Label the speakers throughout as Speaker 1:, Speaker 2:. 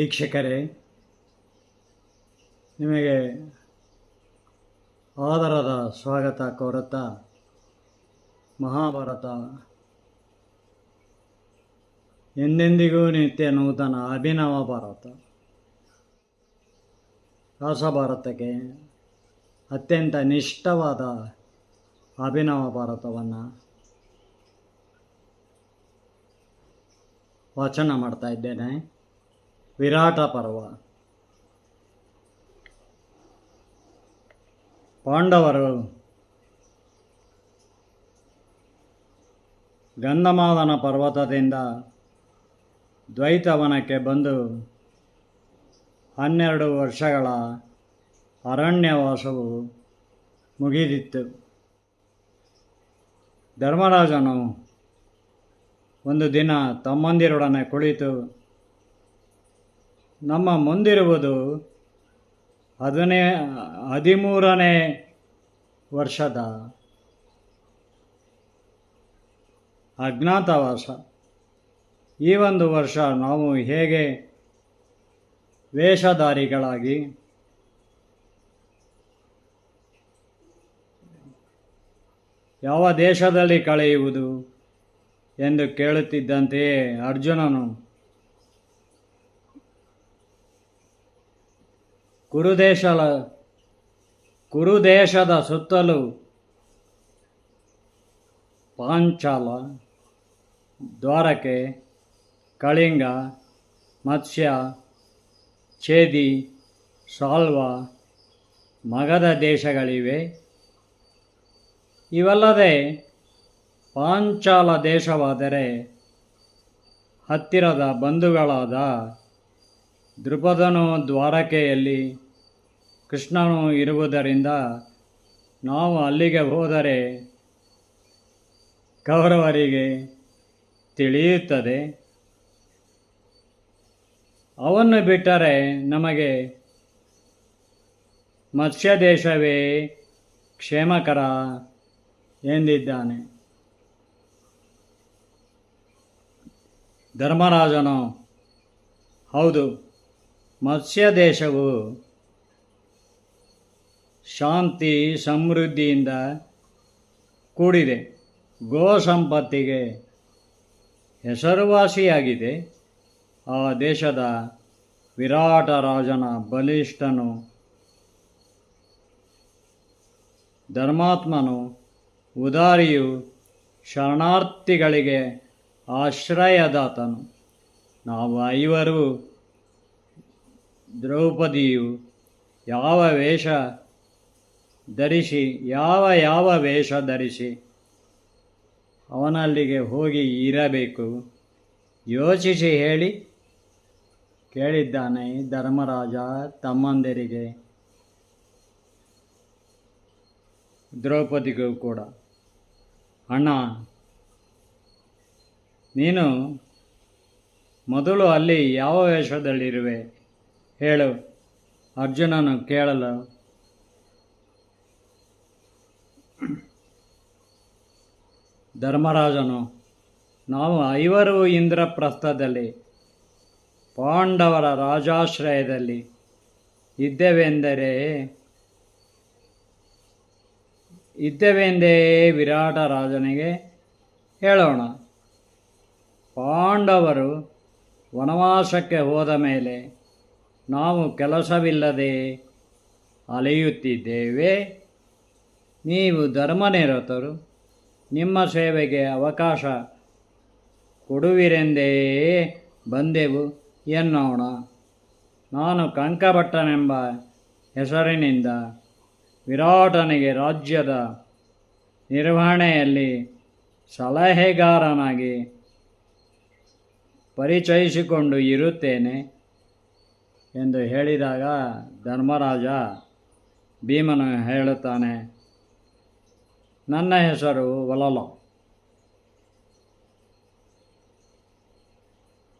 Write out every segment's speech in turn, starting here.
Speaker 1: ವೀಕ್ಷಕರೇ, ನಿಮಗೆ ಆದರದ ಸ್ವಾಗತ ಕೋರುತ್ತಾ ಮಹಾಭಾರತ ಎಂದೆಂದಿಗೂ ನಿತ್ಯ ನೂತನ ಅಭಿನವ ಭಾರತ ರಾಸಭಾರತಕ್ಕೆ ಅತ್ಯಂತ ನಿಷ್ಠವಾದ ಅಭಿನವ ಭಾರತವನ್ನು ವಾಚನ ಮಾಡ್ತಾ ಇದ್ದೇನೆ. ವಿರಾಟ ಪರ್ವ. ಪಾಂಡವರು ಗಂಧಮಾದನ ಪರ್ವತದಿಂದ ದ್ವೈತವನಕ್ಕೆ ಬಂದು 12 ವರ್ಷಗಳ ಅರಣ್ಯವಾಸವು ಮುಗಿದಿತ್ತು. ಧರ್ಮರಾಜನು ಒಂದು ದಿನ ತಮ್ಮಂದಿರೊಡನೆ ಕುಳಿತು, ನಮ್ಮ ಮುಂದಿರುವುದು 13ನೇ ವರ್ಷದ ಅಜ್ಞಾತವಾಸ. ಈ ಒಂದು ವರ್ಷ ನಾವು ಹೇಗೆ ವೇಷಧಾರಿಗಳಾಗಿ ಯಾವ ದೇಶದಲ್ಲಿ ಕಳೆಯುವುದು ಎಂದು ಕೇಳುತ್ತಿದ್ದಂತೆಯೇ ಅರ್ಜುನನು ಕುರುದೇಶದ ಸುತ್ತಲೂ ಪಾಂಚಾಲ, ದ್ವಾರಕೆ, ಕಳಿಂಗ, ಮತ್ಸ್ಯ, ಛೇದಿ, ಸಾಲ್ವ, ಮಗಧ ದೇಶಗಳಿವೆ. ಇವಲ್ಲದೆ ಪಾಂಚಾಲ ದೇಶವಾದರೆ ಹತ್ತಿರದ ಬಂಧುಗಳಾದ ದ್ರುಪದನು ದ್ವಾರಕೆಯಲ್ಲಿ, ಕೃಷ್ಣನು ಇರುವುದರಿಂದ ನಾವು ಅಲ್ಲಿಗೆ ಹೋದರೆ ಕೌರವರಿಗೆ ತಿಳಿಯುತ್ತದೆ. ಅವನ್ನು ಬಿಟ್ಟರೆ ನಮಗೆ ಮತ್ಸ್ಯ ದೇಶವೇ ಕ್ಷೇಮಕರ ಎಂದಿದ್ದಾನೆ. ಧರ್ಮರಾಜನು, ಹೌದು, ಮತ್ಸ್ಯ ದೇಶವು ಶಾಂತಿ ಸಮೃದ್ಧಿಯಿಂದ ಕೂಡಿದೆ, ಗೋ ಸಂಪತ್ತಿಗೆ ಹೆಸರುವಾಸಿಯಾಗಿದೆ. ಆ ದೇಶದ ವಿರಾಟ ರಾಜನ ಬಲಿಷ್ಠನು, ಧರ್ಮಾತ್ಮನು, ಉದಾರಿಯು, ಶರಣಾರ್ಥಿಗಳಿಗೆ ಆಶ್ರಯದಾತನು. ನಾವು 5 ದ್ರೌಪದಿಯು ಯಾವ ವೇಷ ಧರಿಸಿ ಅವನಲ್ಲಿಗೆ ಹೋಗಿ ಇರಬೇಕು, ಯೋಚಿಸಿ ಹೇಳಿ ಕೇಳಿದ್ದಾನೆ ಧರ್ಮರಾಜ ತಮ್ಮಂದಿರಿಗೆ, ದ್ರೌಪದಿಗೂ ಕೂಡ. ಅಣ್ಣ, ನೀನು ಮೊದಲು ಅಲ್ಲಿ ಯಾವ ವೇಷದಲ್ಲಿರುವೆ ಹೇಳು, ಅರ್ಜುನನು ಕೇಳಲು ಧರ್ಮರಾಜನು, ನಾವು 5 ಇಂದ್ರಪ್ರಸ್ಥದಲ್ಲಿ ಪಾಂಡವರ ರಾಜಾಶ್ರಯದಲ್ಲಿ ಇದ್ದೇವೆಂದೇ ವಿರಾಟ ರಾಜನಿಗೆ ಹೇಳೋಣ. ಪಾಂಡವರು ವನವಾಸಕ್ಕೆ ಹೋದ ಮೇಲೆ ನಾವು ಕೆಲಸವಿಲ್ಲದೆ ಅಲೆಯುತ್ತಿದ್ದೇವೆ. ನೀವು ಧರ್ಮನಿರತರು, ನಿಮ್ಮ ಸೇವೆಗೆ ಅವಕಾಶ ಕೊಡುವಿರೆಂದೇ ಬಂದೆವು ಎನ್ನೋಣ. ನಾನು ಕಂಕಭಟ್ಟನೆಂಬ ಹೆಸರಿನಿಂದ ವಿರಾಟನಿಗೆ ರಾಜ್ಯದ ನಿರ್ವಹಣೆಯಲ್ಲಿ ಸಲಹೆಗಾರನಾಗಿ ಪರಿಚಯಿಸಿಕೊಂಡು ಇರುತ್ತೇನೆ ಎಂದು ಹೇಳಿದಾಗ ಧರ್ಮರಾಜ ಭೀಮನು ಹೇಳುತ್ತಾನೆ, ನನ್ನ ಹೆಸರು ವಲಲ.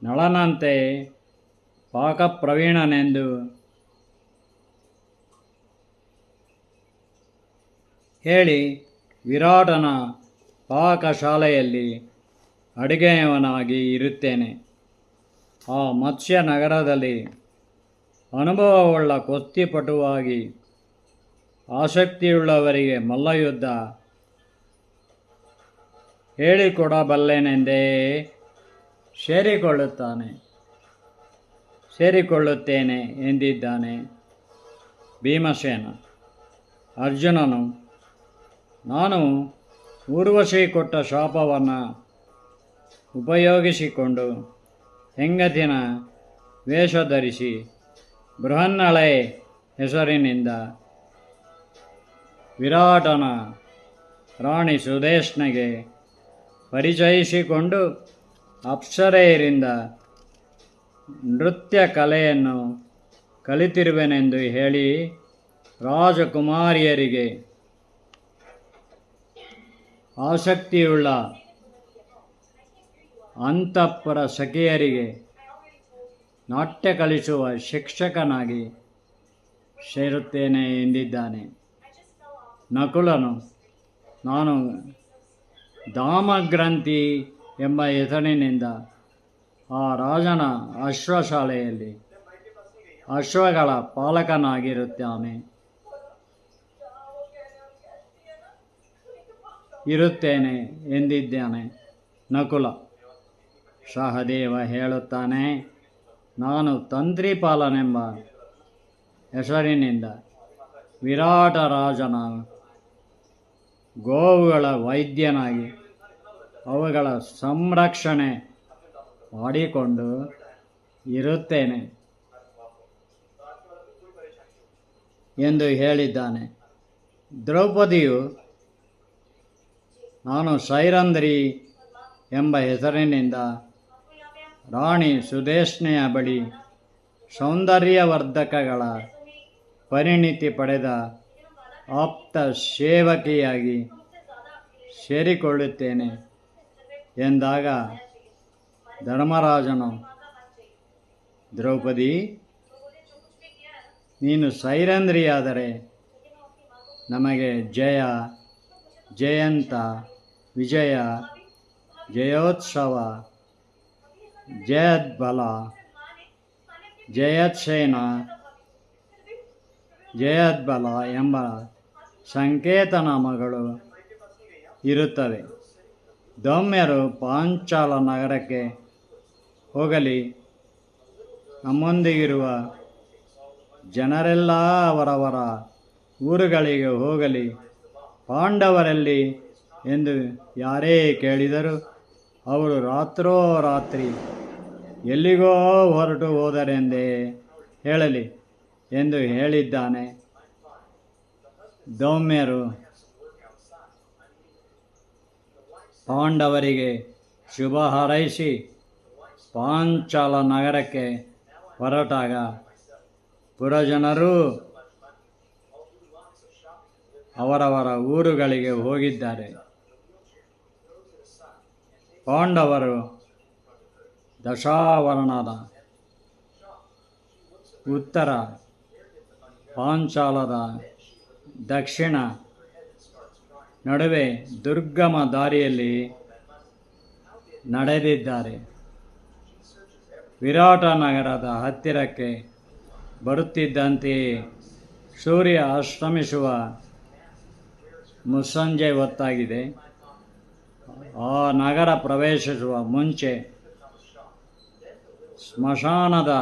Speaker 1: ನಳನಂತೆ ಪಾಕಪ್ರವೀಣನೆಂದು ಹೇಳಿ ವಿರಾಟನ ಪಾಕಶಾಲೆಯಲ್ಲಿ ಅಡುಗೆಯವನಾಗಿ ಇರುತ್ತೇನೆ. ಆ ಮತ್ಸ್ಯ ನಗರದಲ್ಲಿ ಅನುಭವವುಳ್ಳ ಕುಸ್ತಿಪಟುವಾಗಿ ಆಸಕ್ತಿಯುಳ್ಳವರಿಗೆ ಮಲ್ಲಯುದ್ಧ ಹೇಳಿಕೊಡಬಲ್ಲೆನೆಂದೇ ಸೇರಿಕೊಳ್ಳುತ್ತೇನೆ ಎಂದಿದ್ದಾನೆ ಭೀಮಸೇನ. ಅರ್ಜುನನು, ನಾನು ಊರ್ವಶಿ ಕೊಟ್ಟ ಶಾಪವನ್ನು ಉಪಯೋಗಿಸಿಕೊಂಡು ಹೆಂಗತಿನ ವೇಷ ಧರಿಸಿ ಬೃಹನ್ನಳೆ ಹೆಸರಿನಿಂದ ವಿರಾಟನ ರಾಣಿ ಸುದೇಶ್ನೆಗೆ ಪರಿಚಯಿಸಿಕೊಂಡು ಅಪ್ಸರೆಯರಿಂದ ನೃತ್ಯ ಕಲೆಯನ್ನು ಕಲಿತಿರುವೆನೆಂದು ಹೇಳಿ ರಾಜಕುಮಾರಿಯರಿಗೆ ಆಸಕ್ತಿಯುಳ್ಳ ಅಂತಃಪುರ ಸಖಿಯರಿಗೆ ನಾಟ್ಯ ಕಲಿಸುವ ಶಿಕ್ಷಕನಾಗಿ ಸೇರುತ್ತೇನೆ ಎಂದಿದ್ದಾನೆ. ನಕುಲನು, ನಾನು ದಾಮಗ್ರಂಥಿ ಎಂಬ ಹೆಸರಿನಿಂದ ಆ ರಾಜನ ಅಶ್ವಶಾಲೆಯಲ್ಲಿ ಅಶ್ವಗಳ ಇರುತ್ತೇನೆ ಎಂದಿದ್ದಾನೆ ನಕುಲ. ಸಹದೇವ ಹೇಳುತ್ತಾನೆ, ನಾನು ತಂತ್ರಿಪಾಲನೆಂಬ ಹೆಸರಿನಿಂದ ವಿರಾಟ ರಾಜನ ಗೋವುಗಳ ವೈದ್ಯನಾಗಿ ಅವುಗಳ ಸಂರಕ್ಷಣೆ ಮಾಡಿಕೊಂಡು ಇರುತ್ತೇನೆ ಎಂದು ಹೇಳಿದ್ದಾನೆ. ದ್ರೌಪದಿಯು, ನಾನು ಸೈರಂಧ್ರಿ ಎಂಬ ಹೆಸರಿನಿಂದ ರಾಣಿ ಸುದೇಶ್ನೆಯ ಬಳಿ ಸೌಂದರ್ಯವರ್ಧಕಗಳ ಪರಿಣಿತಿ ಪಡೆದ ಆಪ್ತ ಸೇವಕಿಯಾಗಿ ಸೇರಿಕೊಳ್ಳುತ್ತೇನೆ ಎಂದಾಗ ಧರ್ಮರಾಜನು, ದ್ರೌಪದಿ, ನೀನು ಸೈರಂಧ್ರಿಯಾದರೆ ನಮಗೆ ಜಯ, ಜಯಂತ, ವಿಜಯ, ಜಯೋತ್ಸವ, ಜಯದ್ಬಲ, ಜಯತ್ಸೇನ, ಜಯದ್ಬಲ ಎಂಬ ಸಂಕೇತನಾಮಗಳು ಇರುತ್ತವೆ. ದೌಮ್ಯರು ಪಾಂಚಾಲ ನಗರಕ್ಕೆ ಹೋಗಲಿ, ನಮ್ಮೊಂದಿಗಿರುವ ಜನರೆಲ್ಲ ಅವರವರ ಊರುಗಳಿಗೆ ಹೋಗಲಿ, ಪಾಂಡವರಲ್ಲಿ ಎಂದು ಯಾರೇ ಕೇಳಿದರೂ ಅವರು ರಾತ್ರೋರಾತ್ರಿ ಎಲ್ಲಿಗೋ ಹೊರಟು ಹೋದರೆಂದೇ ಹೇಳಲಿ ಎಂದು ಹೇಳಿದ್ದಾನೆ. ದೌಮ್ಯರು ಪಾಂಡವರಿಗೆ ಶುಭ ಹಾರೈಸಿ ಪಾಂಚಾಲ ನಗರಕ್ಕೆ ಹೊರಟಾಗ ಪುರಜನರು ಅವರವರ ಊರುಗಳಿಗೆ ಹೋಗಿದ್ದಾರೆ. ಪಾಂಡವರು ದಶಾವರ್ಣದ ಉತ್ತರ, ಪಾಂಚಾಲದ ದಕ್ಷಿಣ ನಡುವೆ ದುರ್ಗಮ ದಾರಿಯಲ್ಲಿ ನಡೆದಿದ್ದಾರೆ. ವಿರಾಟ ನಗರದ ಹತ್ತಿರಕ್ಕೆ ಬರುತ್ತಿದ್ದಂತೆಯೇ ಸೂರ್ಯ ಅಸ್ತಮಿಸುವ ಮುಸ್ಸಂಜೆ ಹೊತ್ತಾಗಿದೆ. ಆ ನಗರ ಪ್ರವೇಶಿಸುವ ಮುಂಚೆ ಸ್ಮಶಾನದ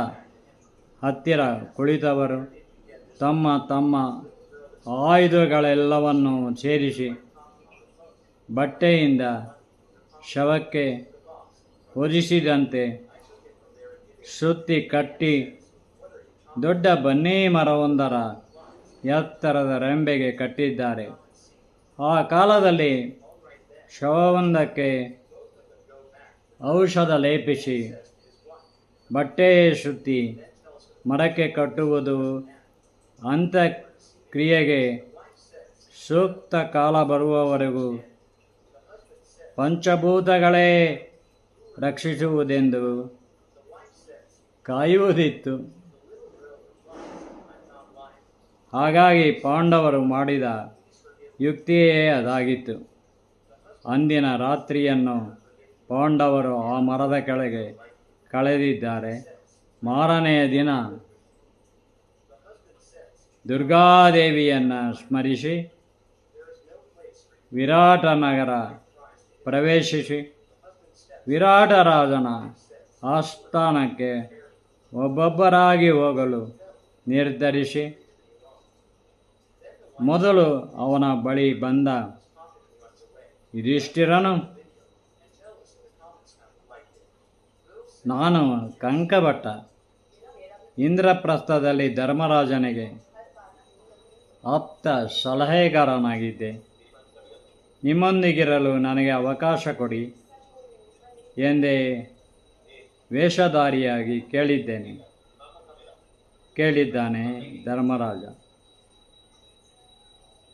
Speaker 1: ಹತ್ತಿರ ಕುಳಿತವರು ತಮ್ಮ ತಮ್ಮ ಆಯುಧಗಳೆಲ್ಲವನ್ನೂ ಸೇರಿಸಿ ಬಟ್ಟೆಯಿಂದ ಶವಕ್ಕೆ ಹೊದಿಸಿದಂತೆ ಸುತ್ತಿ ಕಟ್ಟಿ ದೊಡ್ಡ ಬನ್ನಿ ಮರವೊಂದರ ಎತ್ತರದ ರೆಂಬೆಗೆ ಕಟ್ಟಿದ್ದಾರೆ. ಆ ಕಾಲದಲ್ಲಿ ಶವವೊಂದಕ್ಕೆ ಔಷಧ ಲೇಪಿಸಿ ಬಟ್ಟೆ ಸುತ್ತಿ ಮರಕ್ಕೆ ಕಟ್ಟುವುದು ಅಂತ್ಯಕ್ರಿಯೆಗೆ ಸೂಕ್ತ ಕಾಲ ಬರುವವರೆಗೂ ಪಂಚಭೂತಗಳೇ ರಕ್ಷಿಸುವುದೆಂದು ಕಾಯುವುದಿತ್ತು. ಹಾಗಾಗಿ ಪಾಂಡವರು ಮಾಡಿದ ಯುಕ್ತಿಯೇ ಅದಾಗಿತ್ತು. ಅಂದಿನ ರಾತ್ರಿಯನ್ನು ಪಾಂಡವರು ಆ ಮರದ ಕೆಳಗೆ ಕಳೆದಿದ್ದಾರೆ. ಮಾರನೆಯ ದಿನ ದುರ್ಗಾದೇವಿಯನ್ನು ಸ್ಮರಿಸಿ ವಿರಾಟ ನಗರ ಪ್ರವೇಶಿಸಿ ವಿರಾಟರಾಜನ ಆಸ್ಥಾನಕ್ಕೆ ಒಬ್ಬೊಬ್ಬರಾಗಿ ಹೋಗಲು ನಿರ್ಧರಿಸಿ ಮೊದಲು ಅವನ ಬಳಿ ಬಂದ ಯುಧಿಷ್ಠಿರನು, ನಾನು ಕಂಕಭಟ್ಟ, ಇಂದ್ರಪ್ರಸ್ಥದಲ್ಲಿ ಧರ್ಮರಾಜನಿಗೆ ಆಪ್ತ ಸಲಹೆಗಾರನಾಗಿದ್ದೆ. ನಿಮ್ಮೊಂದಿಗಿರಲು ನನಗೆ ಅವಕಾಶ ಕೊಡಿ ಎಂದೇ ವೇಷಧಾರಿಯಾಗಿ ಕೇಳಿದ್ದಾನೆ ಧರ್ಮರಾಜ.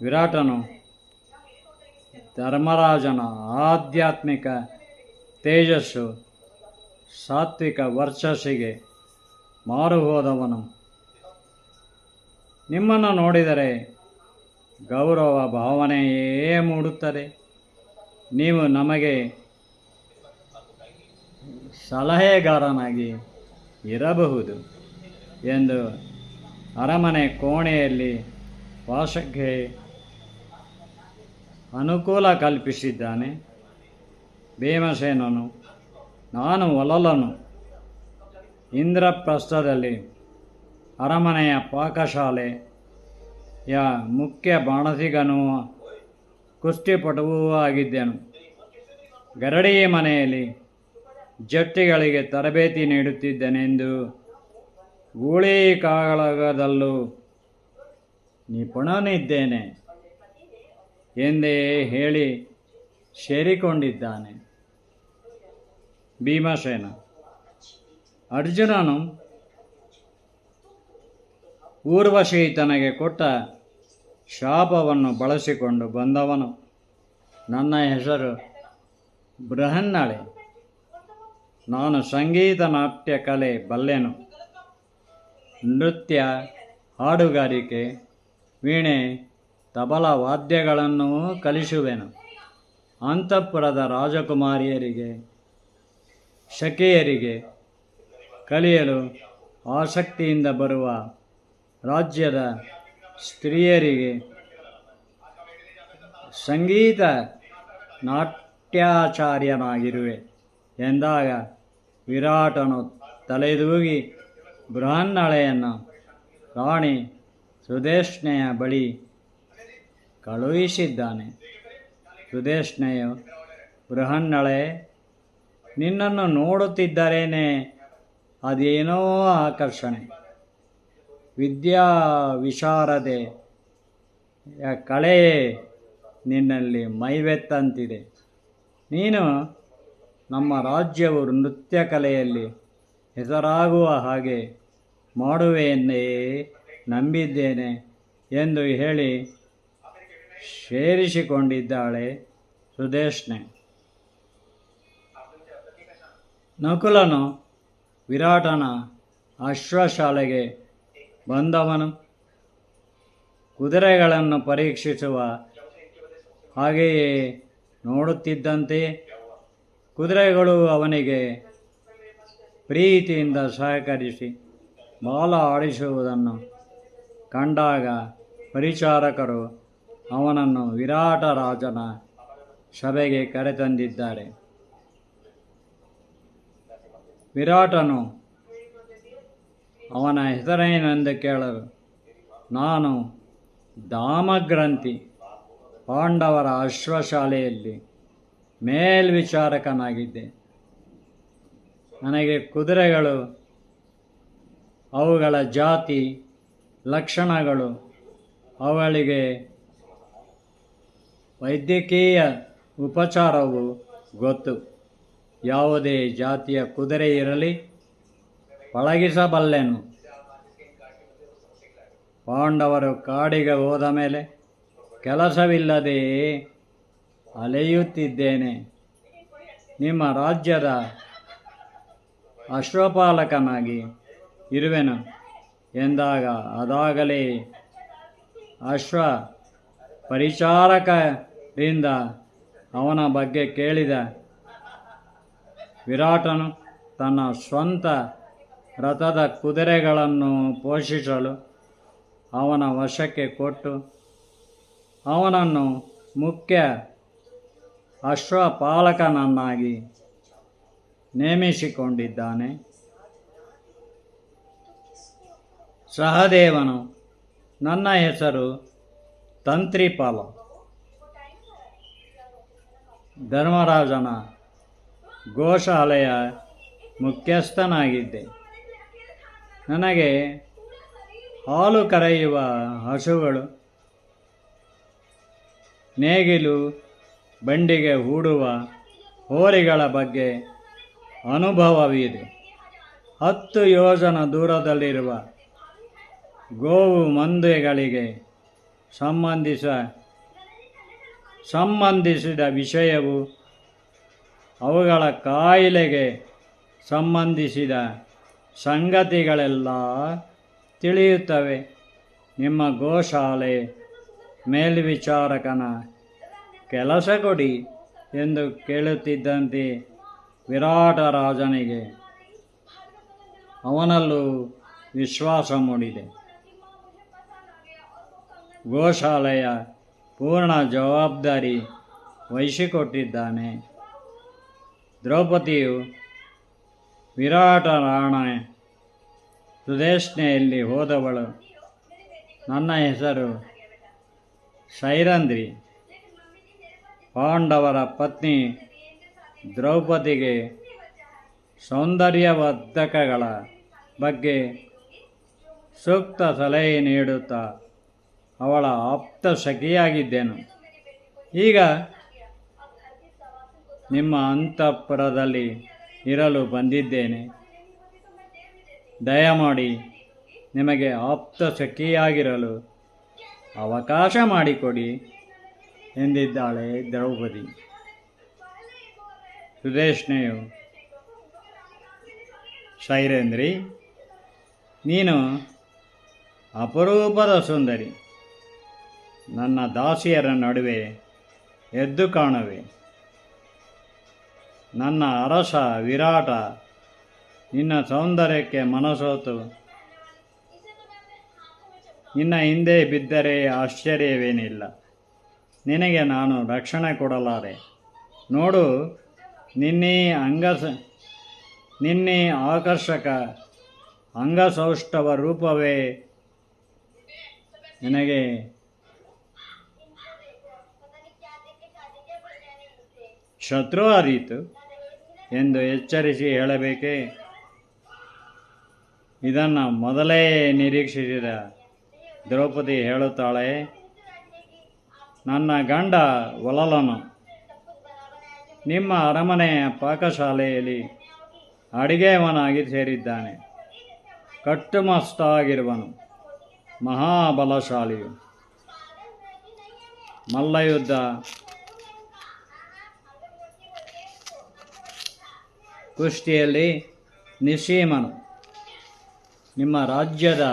Speaker 1: ವಿರಾಟನು ಧರ್ಮರಾಜನ ಆಧ್ಯಾತ್ಮಿಕ ತೇಜಸ್ಸು ಸಾತ್ವಿಕ ವರ್ಚಸ್ಸಿಗೆ ಮಾರು ಹೋದವನು. ನಿಮ್ಮನ್ನು ನೋಡಿದರೆ ಗೌರವ ಭಾವನೆಯೇ ಮೂಡುತ್ತದೆ. ನೀವು ನಮಗೆ ಸಲಹೆಗಾರನಾಗಿ ಇರಬಹುದು ಎಂದು ಅರಮನೆ ಕೋಣೆಯಲ್ಲಿ ವಾಸಕ್ಕೆ ಅನುಕೂಲ ಕಲ್ಪಿಸಿದ್ದಾನೆ. ಭೀಮಸೇನನು, ನಾನು ಒಲಲನು. ಇಂದ್ರಪ್ರಸ್ಥದಲ್ಲಿ ಅರಮನೆಯ ಪಾಕಶಾಲೆಯ ಮುಖ್ಯ ಬಾಣಸಿಗನೂ ಕುಸ್ತಿಪಟುವೂ ಆಗಿದ್ದೆನು. ಗರಡಿ ಮನೆಯಲ್ಲಿ ಜಟ್ಟಿಗಳಿಗೆ ತರಬೇತಿ ನೀಡುತ್ತಿದ್ದನೆಂದು ಗೂಳಿ ಕಾಳಗದಲ್ಲೂ ನಿಪುಣನಿದ್ದೇನೆ ಎಂದೇ ಹೇಳಿ ಸೇರಿಕೊಂಡಿದ್ದಾನೆ ಭೀಮಸೇನ. ಅರ್ಜುನನು ಊರ್ವಶಿ ತನಗೆ ಕೊಟ್ಟ ಶಾಪವನ್ನು ಬಳಸಿಕೊಂಡು ಬಂದವನು. ನನ್ನ ಹೆಸರು ಬೃಹನ್ನಳೆ. ನಾನು ಸಂಗೀತ ನಾಟ್ಯ ಕಲೆ ಬಲ್ಲೆನು. ನೃತ್ಯ, ಹಾಡುಗಾರಿಕೆ, ವೀಣೆ, ತಬಲ ವಾದ್ಯಗಳನ್ನೂ ಕಲಿಸುವೆನು. ಅಂತಃಪುರದ ರಾಜಕುಮಾರಿಯರಿಗೆ, ಶಕಿಯರಿಗೆ ಕಲಿಯಲು ಆಸಕ್ತಿಯಿಂದ ಬರುವ ರಾಜ್ಯದ ಸ್ತ್ರೀಯರಿಗೆ ಸಂಗೀತ ನಾಟ್ಯಾಚಾರ್ಯನಾಗಿರುವೆ ಎಂದಾಗ ವಿರಾಟನು ತಲೆದೂಗಿ ಬೃಹನ್ನಳೆಯನ್ನು ರಾಣಿ ಸುದೇಶ್ನೆಯ ಬಳಿ ಕಳುಹಿಸಿದ್ದಾನೆ. ಸುದೇಶ್ನೆಯು, ಬೃಹನ್ನಳೆ, ನಿನ್ನನ್ನು ನೋಡುತ್ತಿದ್ದರೇನೆ ಅದೇನೋ ಆಕರ್ಷಣೆ. ವಿದ್ಯಾ ವಿಶಾರದೆಯ ಕಳೆಯೇ ನಿನ್ನಲ್ಲಿ ಮೈವೆತ್ತಂತಿದೆ. ನೀನು ನಮ್ಮ ರಾಜ್ಯವು ನೃತ್ಯ ಕಲೆಯಲ್ಲಿ ಹೆಸರಾಗುವ ಹಾಗೆ ಮಾಡುವೆಯೆಂದೇ ನಂಬಿದ್ದೇನೆ ಎಂದು ಹೇಳಿ ಸೇರಿಸಿಕೊಂಡಿದ್ದಾಳೆ ಸುದೇಶ್ನೆ. ನಕುಲನು ವಿರಾಟನ ಅಶ್ವಶಾಲೆಗೆ ಬಂದವನು. ಕುದುರೆಗಳನ್ನು ಪರೀಕ್ಷಿಸುವ ಹಾಗೆಯೇ ನೋಡುತ್ತಿದ್ದಂತೆ ಕುದುರೆಗಳು ಅವನಿಗೆ ಪ್ರೀತಿಯಿಂದ ಸಹಕರಿಸಿ ಬಾಲ ಆಡಿಸುವುದನ್ನು ಕಂಡಾಗ ಪರಿಚಾರಕರು ಅವನನ್ನು ವಿರಾಟ ರಾಜನ ಸಭೆಗೆ ಕರೆತಂದಿದ್ದಾರೆ. ವಿರಾಟನು ಅವನ ಹೆಸರೇನೆಂದು ಕೇಳಲು, ನಾನು ದಾಮಗ್ರಂಥಿ, ಪಾಂಡವರ ಅಶ್ವಶಾಲೆಯಲ್ಲಿ ಮೇಲ್ವಿಚಾರಕನಾಗಿದ್ದೆ. ನನಗೆ ಕುದುರೆಗಳು, ಅವುಗಳ ಜಾತಿ ಲಕ್ಷಣಗಳು, ಅವುಗಳಿಗೆ ವೈದ್ಯಕೀಯ ಉಪಚಾರವು ಗೊತ್ತು. ಯಾವುದೇ ಜಾತಿಯ ಕುದುರೆ ಇರಲಿ ಪಳಗಿಸಬಲ್ಲೆನು. ಪಾಂಡವರು ಕಾಡಿಗೆ ಹೋದ ಮೇಲೆ ಕೆಲಸವಿಲ್ಲದೆ ಅಲೆಯುತ್ತಿದ್ದೇನೆ. ನಿಮ್ಮ ರಾಜ್ಯದ ಅಶ್ವಪಾಲಕನಾಗಿ ಇರುವೆನು ಎಂದಾಗ ಅದಾಗಲೇ ಅಶ್ವ ಪರಿಚಾರಕರಿಂದ ಅವನ ಬಗ್ಗೆ ಕೇಳಿದ ವಿರಾಟನು ತನ್ನ ಸ್ವಂತ ರಥದ ಕುದುರೆಗಳನ್ನು ಪೋಷಿಸಲು ಅವನ ವಶಕ್ಕೆ ಕೊಟ್ಟು ಅವನನ್ನು ಮುಖ್ಯ ಅಶ್ವಪಾಲಕನನ್ನಾಗಿ ನೇಮಿಸಿಕೊಂಡಿದ್ದಾನೆ. ಸಹದೇವನು, ನನ್ನ ಹೆಸರು ತಂತ್ರಿಪಾಲ, ಧರ್ಮರಾಜನ ಗೋಶಾಲೆಯ ಮುಖ್ಯಸ್ಥನಾಗಿದ್ದೆ. ನನಗೆ ಹಾಲು ಕರೆಯುವ ಹಸುಗಳು, ನೇಗಿಲು ಬಂಡಿಗೆ ಹೂಡುವ ಹೋರಿಗಳ ಬಗ್ಗೆ ಅನುಭವವಿದೆ. 10 ಯೋಜನ ದೂರದಲ್ಲಿರುವ ಗೋವು ಮಂದೆಗಳಿಗೆ ಸಂಬಂಧಿಸಿದ ವಿಷಯವು, ಅವುಗಳ ಕಾಯಿಲೆಗೆ ಸಂಬಂಧಿಸಿದ ಸಂಗತಿಗಳೆಲ್ಲ ತಿಳಿಯುತ್ತವೆ. ನಿಮ್ಮ ಗೋಶಾಲೆ ಮೇಲ್ವಿಚಾರಕನ ಕೆಲಸ ಕೊಡಿ ಎಂದು ಕೇಳುತ್ತಿದ್ದಂತೆ ವಿರಾಟ ರಾಜನಿಗೆ ಅವನಲ್ಲೂ ವಿಶ್ವಾಸ ಮೂಡಿದೆ. ಗೋಶಾಲೆಯ ಪೂರ್ಣ ಜವಾಬ್ದಾರಿ ವಹಿಸಿಕೊಟ್ಟಿದ್ದಾನೆ. ದ್ರೌಪದಿಯು ವಿರಾಟ ರಾಣೆ ಸುದೇಶ್ನೆಯಲ್ಲಿ ಹೋದವಳು. ನನ್ನ ಹೆಸರು ಸೈರಂಧ್ರಿ. ಪಾಂಡವರ ಪತ್ನಿ ದ್ರೌಪದಿಗೆ ಸೌಂದರ್ಯವರ್ಧಕಗಳ ಬಗ್ಗೆ ಸೂಕ್ತ ಸಲಹೆ ನೀಡುತ್ತಾ ಅವಳ ಆಪ್ತ ಸಖಿಯಾಗಿದ್ದೆನು. ಈಗ ನಿಮ್ಮ ಅಂತಃಪುರದಲ್ಲಿ ಇರಲು ಬಂದಿದ್ದೇನೆ. ದಯಮಾಡಿ ನಿಮಗೆ ಆಪ್ತ ಸಖಿಯಾಗಿರಲು ಅವಕಾಶ ಮಾಡಿಕೊಡಿ ಎಂದಿದ್ದಾಳೆ ದ್ರೌಪದಿ. ಸುದೇಶ್ನೆಯು, ಸೈರಂಧ್ರಿ, ನೀನು ಅಪರೂಪದ ಸುಂದರಿ. ನನ್ನ ದಾಸಿಯರ ನಡುವೆ ಎದ್ದು ಕಾಣುವೆ. ನನ್ನ ಅರಸ ವಿರಾಟ ನಿನ್ನ ಸೌಂದರ್ಯಕ್ಕೆ ಮನಸೋತು ನಿನ್ನ ಹಿಂದೆ ಬಿದ್ದರೆ ಆಶ್ಚರ್ಯವೇನಿಲ್ಲ. ನಿನಗೆ ನಾನು ರಕ್ಷಣೆ ಕೊಡಲಾರೆ. ನೋಡು, ನಿನ್ನೆ ಆಕರ್ಷಕ ಅಂಗಸೌಷ್ಠವ ರೂಪವೇ ನಿನಗೆ ಶತ್ರು ಆದೀತು ಎಂದು ಎಚ್ಚರಿಸಿ ಹೇಳಬೇಕೇ? ಇದನ್ನು ಮೊದಲೇ ನಿರೀಕ್ಷಿಸಿದ ದ್ರೌಪದಿ ಹೇಳುತ್ತಾಳೆ, ನನ್ನ ಗಂಡ ವಲಲನು ನಿಮ್ಮ ಅರಮನೆಯ ಪಾಕಶಾಲೆಯಲ್ಲಿ ಅಡಿಗೆಯವನಾಗಿ ಸೇರಿದ್ದಾನೆ. ಕಟ್ಟುಮಸ್ತಾಗಿರುವನು, ಮಹಾಬಲಶಾಲಿಯು, ಮಲ್ಲಯುದ್ಧ, ಕುಸ್ತಿಯಲ್ಲಿ ನಿಸೀಮನು. ನಿಮ್ಮ ರಾಜ್ಯದ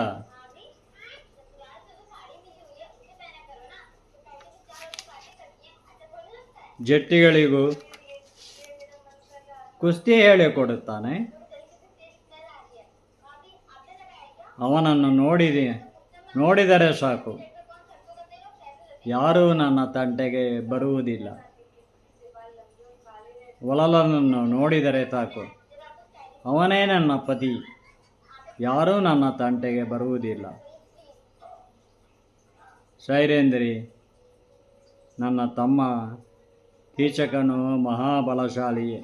Speaker 1: ಜಟ್ಟಿಗಳಿಗೂ ಕುಸ್ತಿ ಹೇಳಿಕೊಡುತ್ತಾನೆ. ಅವನನ್ನು ನೋಡಿದರೆ ಸಾಕು, ಯಾರೂ ನನ್ನ ತಂಟೆಗೆ ಬರುವುದಿಲ್ಲ. ವಲಲನನ್ನು ನೋಡಿದರೆ ಸಾಕು, ಅವನೇ ನನ್ನ ಪತಿ, ಯಾರೂ ನನ್ನ ತಂಟೆಗೆ ಬರುವುದಿಲ್ಲ. ಸೈರೇಂದ್ರಿ, ನನ್ನ ತಮ್ಮ ಕೀಚಕನು ಮಹಾಬಲಶಾಲಿಯೇ.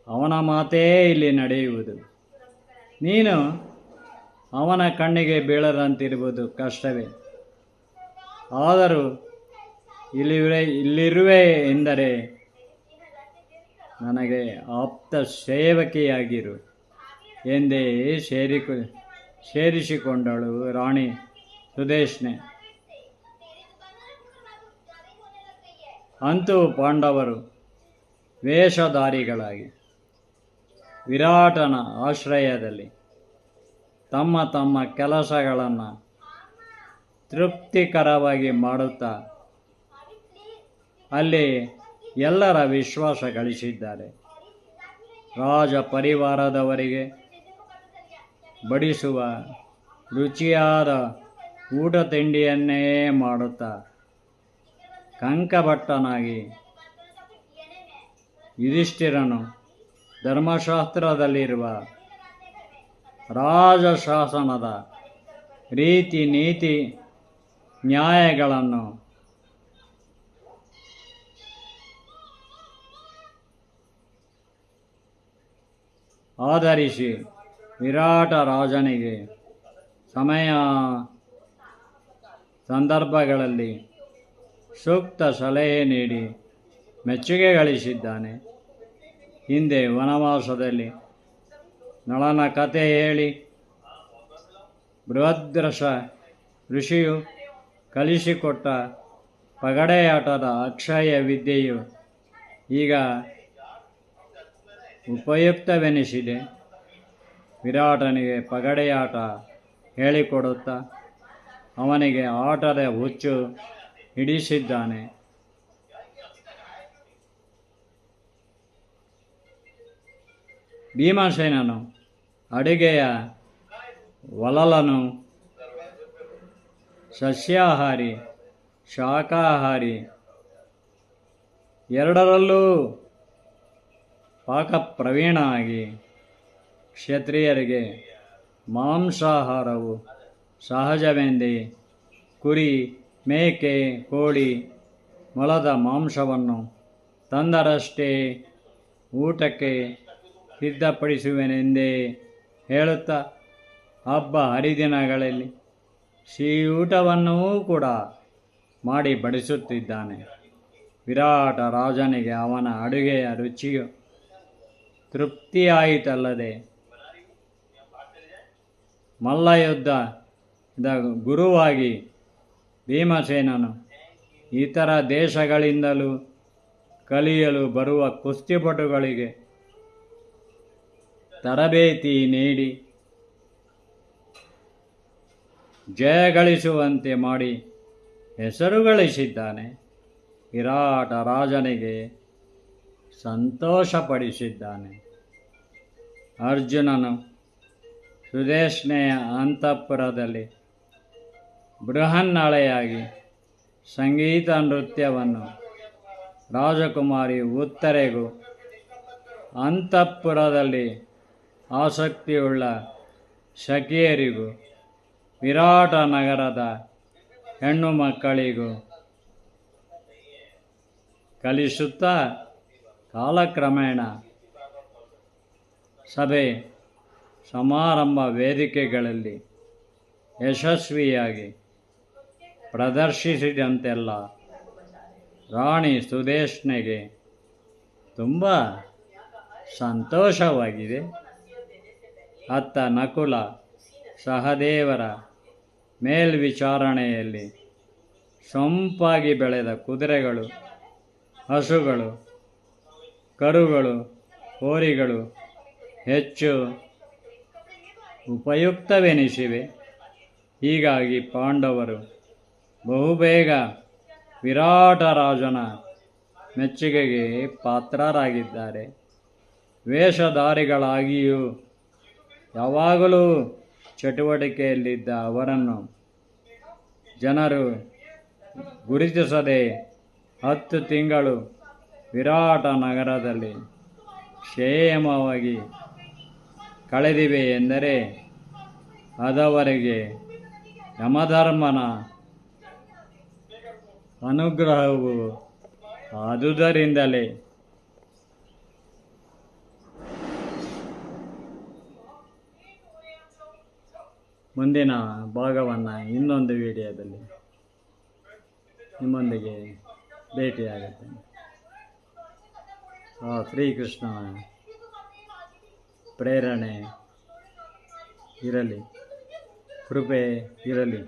Speaker 1: ಅವನ ಮಾತೇ ಇಲ್ಲಿ ನಡೆಯುವುದು. ನೀನು ಅವನ ಕಣ್ಣಿಗೆ ಬೀಳದಂತಿರುವುದು ಕಷ್ಟವೇ. ಆದರೂ ಇಲ್ಲಿರುವೆ ಎಂದರೆ ನನಗೆ ಆಪ್ತ ಸೇವಕಿಯಾಗಿರು ಎಂದೇ ಸೇರಿಸಿಕೊಂಡಳು ರಾಣಿ ಸುದೇಶ್ನೆ. ಅಂತೂ ಪಾಂಡವರು ವೇಷಧಾರಿಗಳಾಗಿ ವಿರಾಟನ ಆಶ್ರಯದಲ್ಲಿ ತಮ್ಮ ತಮ್ಮ ಕೆಲಸಗಳನ್ನು ತೃಪ್ತಿಕರವಾಗಿ ಮಾಡುತ್ತಾ ಅಲ್ಲಿ ಎಲ್ಲರ ವಿಶ್ವಾಸ ಗಳಿಸಿದ್ದಾರೆ. ರಾಜ ಪರಿವಾರದವರಿಗೆ ಬಡಿಸುವ ರುಚಿಯಾದ ಊಟ ತಿಂಡಿಯನ್ನೇ ಮಾಡುತ್ತಾ ಕಂಕಭಟ್ಟನಾಗಿ ಯುಧಿಷ್ಠಿರನು ಧರ್ಮಶಾಸ್ತ್ರದಲ್ಲಿರುವ ರಾಜಶಾಸನದ ರೀತಿ ನೀತಿ ನ್ಯಾಯಗಳನ್ನು ಆಧರಿಸಿ ವಿರಾಟ ರಾಜನಿಗೆ ಸಮಯ ಸಂದರ್ಭಗಳಲ್ಲಿ ಸೂಕ್ತ ಸಲಹೆ ನೀಡಿ ಮೆಚ್ಚುಗೆ ಗಳಿಸಿದ್ದಾನೆ. ಹಿಂದೆ ವನವಾಸದಲ್ಲಿ ನಳನ ಕಥೆ ಹೇಳಿ ಬೃಹದ್ರಥ ಋಷಿಯು ಕಲಿಸಿಕೊಟ್ಟ ಪಗಡೆಯಾಟದ ಅಕ್ಷಯ ವಿದ್ಯೆಯು ಈಗ ಉಪಯುಕ್ತವೆನಿಸಿದೆ. ವಿರಾಟನಿಗೆ ಪಗಡೆಯಾಟ ಹೇಳಿಕೊಡುತ್ತಾ ಅವನಿಗೆ ಆಟದ ಹುಚ್ಚು ಹಿಡಿಸಿದ್ದಾನೆ. ಭೀಮಸೇನನು ಅಡುಗೆಯ ಒಲಲನು ಸಸ್ಯಾಹಾರಿ ಶಾಕಾಹಾರಿ ಎರಡರಲ್ಲೂ ಪಾಕಪ್ರವೀಣನಾಗಿ ಕ್ಷತ್ರಿಯರಿಗೆ ಮಾಂಸಾಹಾರವು ಸಹಜವೆಂದೇ ಕುರಿ ಮೇಕೆ ಕೋಳಿ ಮೊಲದ ಮಾಂಸವನ್ನು ತಂದರಷ್ಟೇ ಊಟಕ್ಕೆ ಸಿದ್ಧಪಡಿಸುವೆನೆಂದೇ ಹೇಳುತ್ತಾ ಹಬ್ಬ ಹರಿದಿನಗಳಲ್ಲಿ ಸಿಹಿ ಊಟವನ್ನೂ ಕೂಡ ಮಾಡಿ ಬಡಿಸುತ್ತಿದ್ದಾನೆ. ವಿರಾಟ ರಾಜನಿಗೆ ಅವನ ಅಡುಗೆಯ ರುಚಿಯು ತೃಪ್ತಿಯಾಯಿತಲ್ಲದೆ ಮಲ್ಲಯುದ್ಧದ ಗುರುವಾಗಿ ಭೀಮಸೇನನು ಇತರ ದೇಶಗಳಿಂದಲೂ ಕಲಿಯಲು ಬರುವ ಕುಸ್ತಿಪಟುಗಳಿಗೆ ತರಬೇತಿ ನೀಡಿ ಜಯಗಳಿಸುವಂತೆ ಮಾಡಿ ಹೆಸರು ಗಳಿಸಿದ್ದಾನೆ. ವಿರಾಟ ರಾಜನಿಗೆ ಸಂತೋಷಪಡಿಸಿದ್ದಾನೆ. ಅರ್ಜುನನು ಸುದೇಶ್ನೆಯ ಅಂತಃಪುರದಲ್ಲಿ ಬೃಹನ್ನಳೆಯಾಗಿ ಸಂಗೀತ ನೃತ್ಯವನ್ನು ರಾಜಕುಮಾರಿ ಉತ್ತರೆಗೂ ಅಂತಃಪುರದಲ್ಲಿ ಆಸಕ್ತಿಯುಳ್ಳ ಸಖಿಯರಿಗೂ ವಿರಾಟ ನಗರದ ಹೆಣ್ಣು ಮಕ್ಕಳಿಗೂ ಕಲಿಸುತ್ತಾ ಕಾಲಕ್ರಮೇಣ ಸಭೆ ಸಮಾರಂಭ ವೇದಿಕೆಗಳಲ್ಲಿ ಯಶಸ್ವಿಯಾಗಿ ಪ್ರದರ್ಶಿಸಿದಂತೆಲ್ಲ ರಾಣಿ ಸುದೇಶ್ನೆಗೆ ತುಂಬ ಸಂತೋಷವಾಗಿದೆ. ಅತ್ತ ನಕುಲ ಸಹದೇವರ ಮೇಲ್ವಿಚಾರಣೆಯಲ್ಲಿ ಸೊಂಪಾಗಿ ಬೆಳೆದ ಕುದುರೆಗಳು, ಹಸುಗಳು, ಕರುಗಳು, ಹೋರಿಗಳು ಹೆಚ್ಚು ಉಪಯುಕ್ತವೆನಿಸಿವೆ. ಹೀಗಾಗಿ ಪಾಂಡವರು ಬಹುಬೇಗ ವಿರಾಟ ರಾಜನ ಮೆಚ್ಚುಗೆಗೆ ಪಾತ್ರರಾಗಿದ್ದಾರೆ. ವೇಷಧಾರಿಗಳಾಗಿಯೂ ಯಾವಾಗಲೂ ಚಟುವಟಿಕೆಯಲ್ಲಿದ್ದ ಅವರನ್ನು ಜನರು ಗುರುತಿಸದೆ 10 ತಿಂಗಳು ವಿರಾಟ ನಗರದಲ್ಲಿ ಕ್ಷೇಮವಾಗಿ ಕಳೆದಿವೆ ಎಂದರೆ ಅದವರಿಗೆ ಯಮಧರ್ಮನ ಅನುಗ್ರಹವು ಆದುದರಿಂದಲೇ. ಮುಂದಿನ ಭಾಗವನ್ನು ಇನ್ನೊಂದು ವಿಡಿಯೋದಲ್ಲಿ ನಿಮ್ಮೊಂದಿಗೆ ಭೇಟಿಯಾಗುತ್ತೇನೆ. ಆ ಶ್ರೀಕೃಷ್ಣನ ಪ್ರೇರಣೆ ಇರಲಿ, ಕೃಪೆ ಇರಲಿ.